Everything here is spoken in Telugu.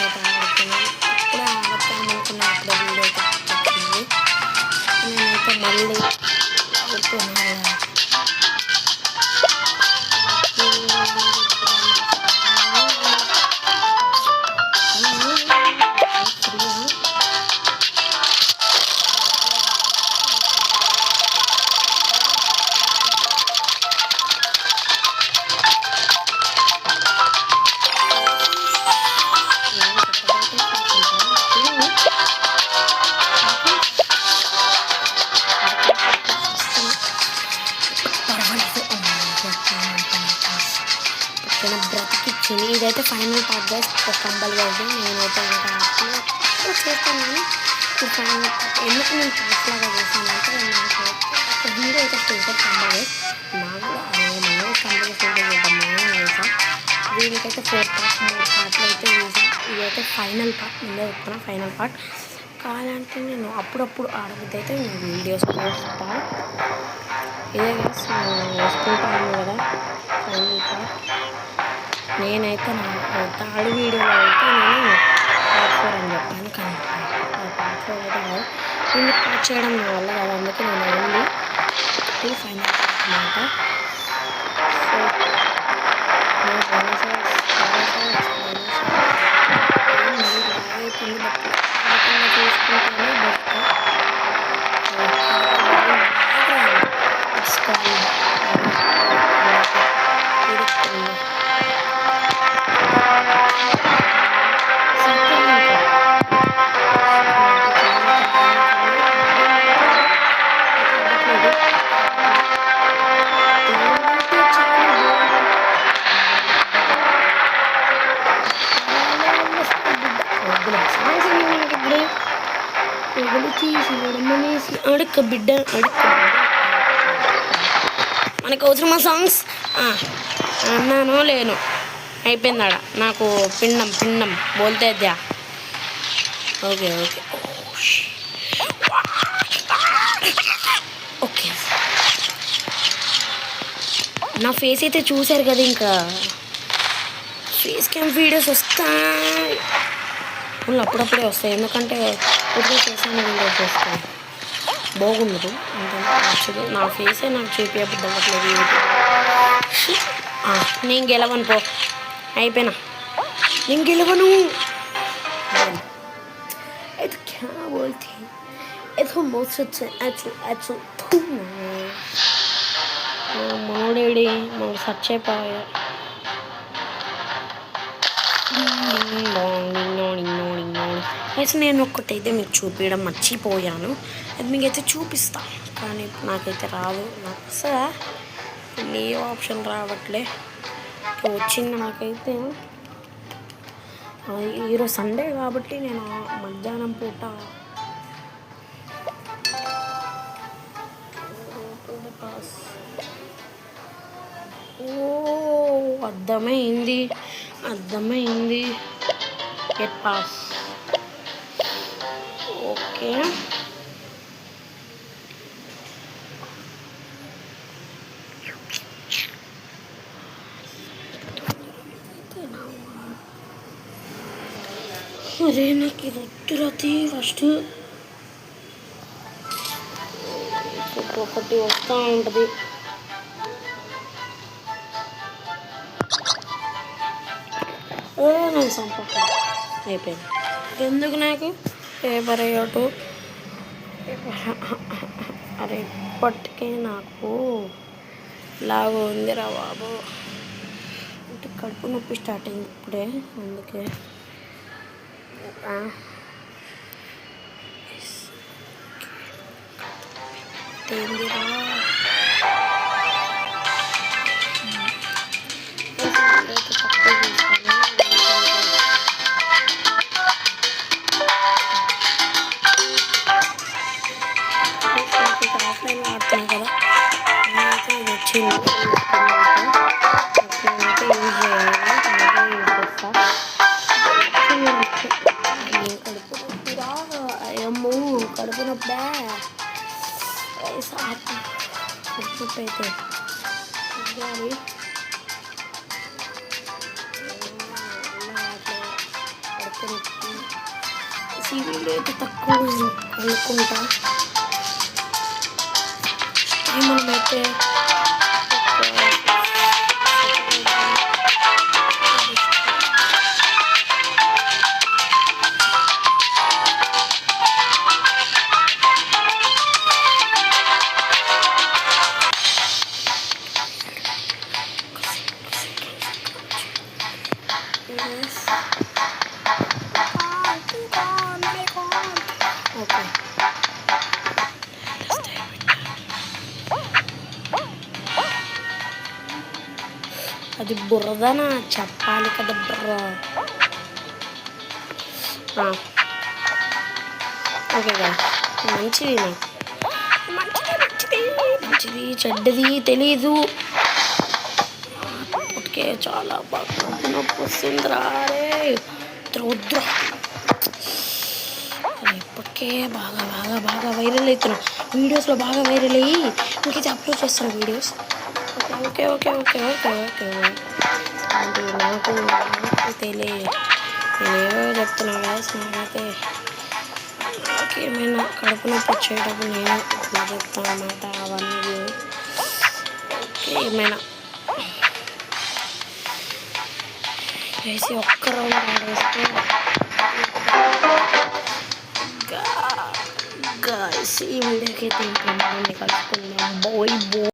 అయితే ఆడుతున్నాను. ఇప్పుడే ఆడతామనుకున్నా, అప్పుడే వీడియో అయితే వచ్చింది. నేనైతే మళ్ళీ ఆడుతున్నాను. బ్రతికిచ్చింది. ఇదైతే ఫైనల్ పార్ట్ గైస్. కంపల్గా అయితే నేనైతే ఇంకా హ్యాపీగా చేస్తాను. కానీ ఇది ఫైనల్ పార్ట్. ఎందుకు నేను పార్ట్ లాగా చేశానంటే నాకు ఒక వీడియో అయితే చేసే కంపల్గా నాకు కూడా కంపల్గా చేసాను. దీనికైతే 4 పార్ట్స్ 3 పార్ట్లు అయితే చేసాను. ఇదైతే ఫైనల్ పార్ట్. ముందే చెప్తున్నా ఫైనల్ పార్ట్. కావాలంటే నేను అప్పుడప్పుడు ఆడబుద్ధి అయితే నేను వీడియోస్ చేస్తాను. ఇదే గైస్ వేసుకుంటాను కదా ఫైనల్ పార్ట్. నేనైతే నా థర్డ్ వీడియోలో అయితే నేను పార్ట్ 4 అని చెప్పాను. కానీ పార్ట్ 4 అయితే కాదు. నేను పార్ట్ చేయడం నా వల్ల కాదు. అందుకే నేను ఓన్లీ ఫైనల్ పార్ట్ అన్నమాట. చూసుకుంటానే అడుక్క బిడ్డ మనకు అవసరమా సాంగ్స్ అన్నాను లేను అయిపోయిందాడ. నాకు పిండం బోల్తే దా. ఓకే నా ఫేస్ అయితే చూశారు కదా. ఇంకా ఫేస్ క్యామ్ వీడియోస్ వస్తాయి. అప్పుడప్పుడే వస్తాయి. ఎందుకంటే ఇప్పుడే చేసాను వీడియోస్ వస్తాయి. బాగుండదు అంటే నా ఫేసే నాకు చూపించబుద్ధి అవ్వట్లేదు. నేను గెలవను పో. అయిపోయినా నేను గెలవను. అయితే క్యా బోల్తే ఏదో మోసొచ్చే మనోడేడి మనకు సర్చ్ అయిపోయా. అయితే నేను ఒక్కటైతే మీకు చూపించడం మర్చిపోయాను. అది మీకైతే చూపిస్తాను. కానీ నాకైతే రాదు. నాకు వస్తుందా ఏ ఆప్షన్ రావట్లే. వచ్చింది నాకైతే. ఈరోజు సండే కాబట్టి నేను మధ్యాహ్నం పూట అర్థమైంది. Get pass. ఓకే అరే నాకు ఇది వద్దురతి. ఫస్ట్ ఒకటి వస్తూ ఉంటుంది. నేను సంపక అయిపోయింది. ఎందుకు నాకు పేపర్ అయ్యటు. అరే ఇప్పటికే నాకు లాగా ఉందిరా బాబు. అంటే కడుపు నొప్పి స్టార్ట్ అయింది ఇప్పుడే. అందుకే ఏందిరా ఆఫ్లైన్ ఆడుతున్నాను కదా. నేనైతే ఇది వచ్చింది యూజ్ చేయాలి. కడుపు నొప్పి రాగా అమ్మో కడుపు నొప్పి కడుపు నొప్పి అయితే కడుపు నొప్పి. సీరియల్ అయితే తక్కువ అనుకుంటా. మనమైతే ఓకే అది బురదనా చెప్పాలి కదా బుర్ర. ఓకే మంచిది మంచిది మంచిది చెడ్డది తెలీదు. ఓకే చాలా బాగా నొప్పి వస్తుందిరా. వద్దురా ఇప్పటికే బాగా బాగా బాగా వైరల్ అవుతున్నాం. వీడియోస్లో బాగా వైరల్ అయ్యి ఇంకైతే అప్లోడ్ చేస్తున్నాం videos. Okay okay okay okay okay అంటే నాకు తెలియదు. నేనేవో చెప్తున్నా కదా. నాకైతే నాకేమైనా కడుపు నొప్పి వచ్చేటప్పుడు నేను ఇట్లా చెప్తాను అన్నమాట. అవన్నీ ఓకే ఏమైనా వేసి ఒక్క రౌండ్ ఆడేస్తే గాయస్ ఈ వీడియోకి అయితే కలుసుకుందాం. Bye bye.